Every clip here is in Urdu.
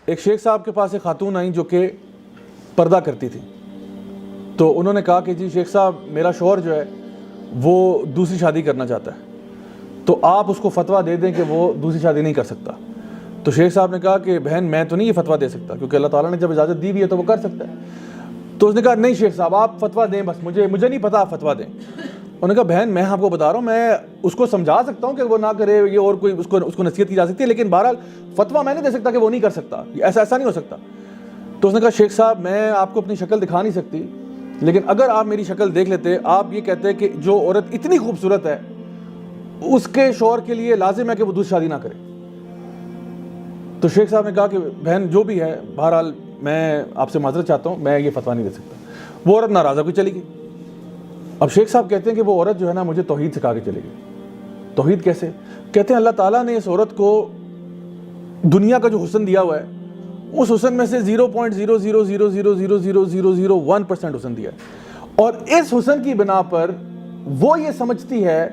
ایک شیخ صاحب کے پاس ایک خاتون آئیں جو کہ پردہ کرتی تھی. تو انہوں نے کہا کہ جی شیخ صاحب میرا شوہر جو ہے وہ دوسری شادی کرنا چاہتا ہے, تو آپ اس کو فتویٰ دے دیں کہ وہ دوسری شادی نہیں کر سکتا. تو شیخ صاحب نے کہا کہ بہن میں تو نہیں یہ فتویٰ دے سکتا, کیونکہ اللہ تعالیٰ نے جب اجازت دی بھی ہے تو وہ کر سکتا ہے. تو اس نے کہا نہیں شیخ صاحب آپ فتویٰ دیں, بس مجھے نہیں پتہ آپ فتویٰ دیں. انہوں نے کہا بہن میں آپ کو بتا رہا ہوں, میں اس کو سمجھا سکتا ہوں کہ وہ نہ کرے, یہ اور کوئی اس کو نصیحت کی جا سکتی ہے, لیکن بہرحال فتویٰ میں نہیں دے سکتا کہ وہ نہیں کر سکتا, ایسا نہیں ہو سکتا. تو اس نے کہا شیخ صاحب میں آپ کو اپنی شکل دکھا نہیں سکتی, لیکن اگر آپ میری شکل دیکھ لیتے, آپ یہ کہتے کہ جو عورت اتنی خوبصورت ہے اس کے شوہر کے لیے لازم ہے کہ وہ دوسری شادی نہ کرے. تو شیخ صاحب نے کہا کہ بہن جو بھی ہے بہرحال میں آپ سے معذرت چاہتا ہوں, میں یہ فتویٰ نہیں دے سکتا. وہ عورت ناراض ہو کے چلی گئی. اب شیخ صاحب کہتے ہیں کہ وہ عورت جو ہے نا مجھے توحید سکھا کے چلی گئی. توحید کیسے؟ کہتے ہیں اللہ تعالیٰ نے اس عورت کو دنیا کا جو حسن دیا ہوا ہے اس حسن میں سے 0.000000001% حسن دیا ہے, اور اس حسن کی بنا پر وہ یہ سمجھتی ہے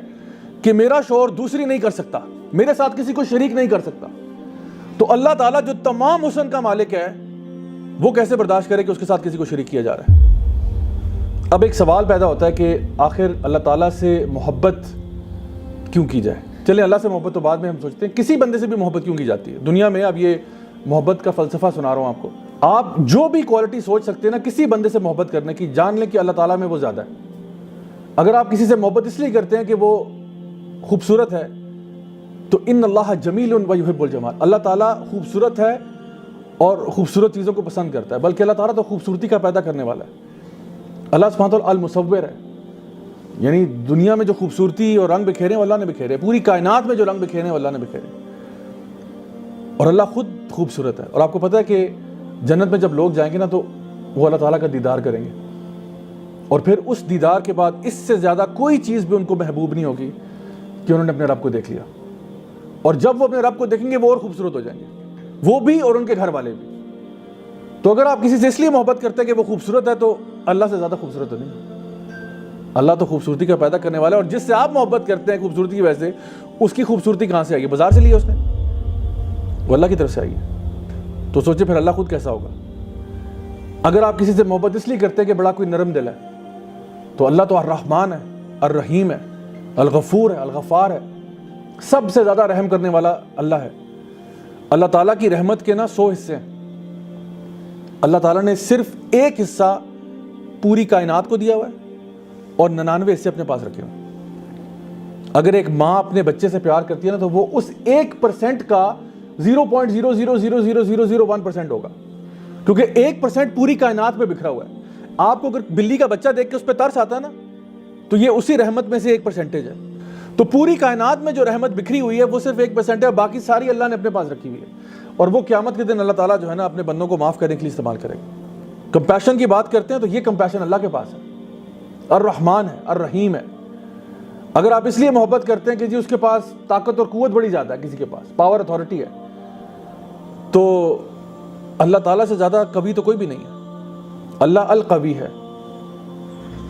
کہ میرا شوہر دوسری نہیں کر سکتا, میرے ساتھ کسی کو شریک نہیں کر سکتا. تو اللہ تعالیٰ جو تمام حسن کا مالک ہے وہ کیسے برداشت کرے کہ اس کے ساتھ کسی کو شریک کیا جا رہا ہے؟ اب ایک سوال پیدا ہوتا ہے کہ آخر اللہ تعالیٰ سے محبت کیوں کی جائے؟ چلیں اللہ سے محبت تو بعد میں ہم سوچتے ہیں, کسی بندے سے بھی محبت کیوں کی جاتی ہے دنیا میں؟ اب یہ محبت کا فلسفہ سنا رہا ہوں آپ کو. آپ جو بھی کوالٹی سوچ سکتے ہیں نا کسی بندے سے محبت کرنے کی, جان لیں کہ اللہ تعالیٰ میں وہ زیادہ ہے. اگر آپ کسی سے محبت اس لیے کرتے ہیں کہ وہ خوبصورت ہے تو ان اللہ جمیل و یحب الجمال, اللہ تعالیٰ خوبصورت ہے اور خوبصورت چیزوں کو پسند کرتا ہے, بلکہ اللہ تعالیٰ تو خوبصورتی کا پیدا کرنے والا ہے. اللہ سبحانہ وتعالیٰ المصور ہے, یعنی دنیا میں جو خوبصورتی اور رنگ بکھیرے ہیں اللہ نے بکھیرے, پوری کائنات میں جو رنگ بکھیرے ہیں اللہ نے بکھیرے, اور اللہ خود خوبصورت ہے. اور آپ کو پتہ ہے کہ جنت میں جب لوگ جائیں گے نا تو وہ اللہ تعالیٰ کا دیدار کریں گے, اور پھر اس دیدار کے بعد اس سے زیادہ کوئی چیز بھی ان کو محبوب نہیں ہوگی کہ انہوں نے اپنے رب کو دیکھ لیا. اور جب وہ اپنے رب کو دیکھیں گے وہ اور خوبصورت ہو جائیں گے, وہ بھی اور ان کے گھر والے بھی. تو اگر آپ کسی سے اس لیے محبت کرتے ہیں کہ وہ خوبصورت ہے تو اللہ سے زیادہ خوبصورت تو نہیں. اللہ تو خوبصورتی کا پیدا کرنے والا ہے, اور جس سے آپ محبت کرتے ہیں خوبصورتی کی وجہ سے, اس کی خوبصورتی کہاں سے آئی ہے؟ بازار سے لی ہے اس نے, وہ اللہ کی طرف سے آئی ہے. تو سوچے پھر اللہ خود کیسا ہوگا. اگر آپ کسی سے محبت اس لیے کرتے ہیں کہ بڑا کوئی نرم دل ہے, تو اللہ تو الرحمن ہے, الرحیم ہے, الغفور ہے, الغفار ہے, سب سے زیادہ رحم کرنے والا اللہ ہے. اللہ تعالیٰ کی رحمت کے نا 100 حصے ہیں, اللہ تعالیٰ نے صرف ایک حصہ پوری کائنات کو دیا ہوا ہے اور 99 حصے اپنے پاس رکھے ہوئے ہیں. اگر ایک ماں اپنے بچے سے پیار کرتی ہے نا تو وہ اس 1% کا 0.0000001% ہوگا, کیونکہ 1% پوری کائنات میں بکھرا ہوا ہے. آپ کو اگر بلی کا بچہ دیکھ کے اس پہ ترس آتا ہے نا تو یہ اسی رحمت میں سے 1% ہے. تو پوری کائنات میں جو رحمت بکھری ہوئی ہے وہ صرف 1% ہے, باقی ساری اللہ نے اپنے پاس رکھی ہوئی ہے. اور وہ قیامت کے دن اللہ تعالیٰ جو ہے نا اپنے بندوں کو معاف کرنے کے لیے استعمال کرے گا. کمپیشن کی بات کرتے ہیں تو یہ کمپیشن اللہ کے پاس ہے, الرحمن ہے, الرحیم ہے. اگر آپ اس لیے محبت کرتے ہیں کہ جی اس کے پاس طاقت اور قوت بڑی زیادہ ہے, کسی کے پاس پاور اتھارٹی ہے, تو اللہ تعالیٰ سے زیادہ قوی تو کوئی بھی نہیں ہے. اللہ القوی ہے,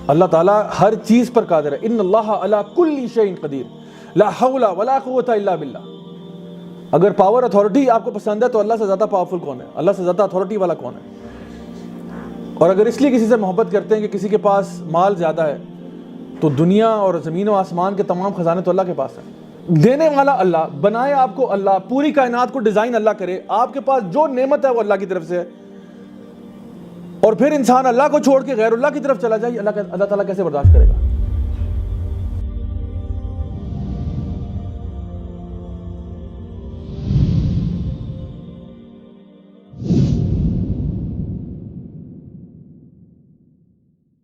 اللہ تعالیٰ ہر چیز پر قادر ہے. ان اللہ علی کل شیء قدیر لا حول ولا قوت الا باللہ. اگر پاور اتھارٹی آپ کو پسند ہے تو اللہ سے زیادہ پاورفل کون ہے, اللہ سے زیادہ اتھارٹی والا کون ہے. اور اگر اس لیے کسی سے محبت کرتے ہیں کہ کسی کے پاس مال زیادہ ہے, تو دنیا اور زمین و آسمان کے تمام خزانے تو اللہ کے پاس ہیں. دینے والا اللہ, بنائے آپ کو اللہ, پوری کائنات کو ڈیزائن اللہ کرے, آپ کے پاس جو نعمت ہے وہ اللہ کی طرف سے ہے, اور پھر انسان اللہ کو چھوڑ کے غیر اللہ کی طرف چلا جائے, اللہ تعالیٰ کیسے برداشت کرے گا؟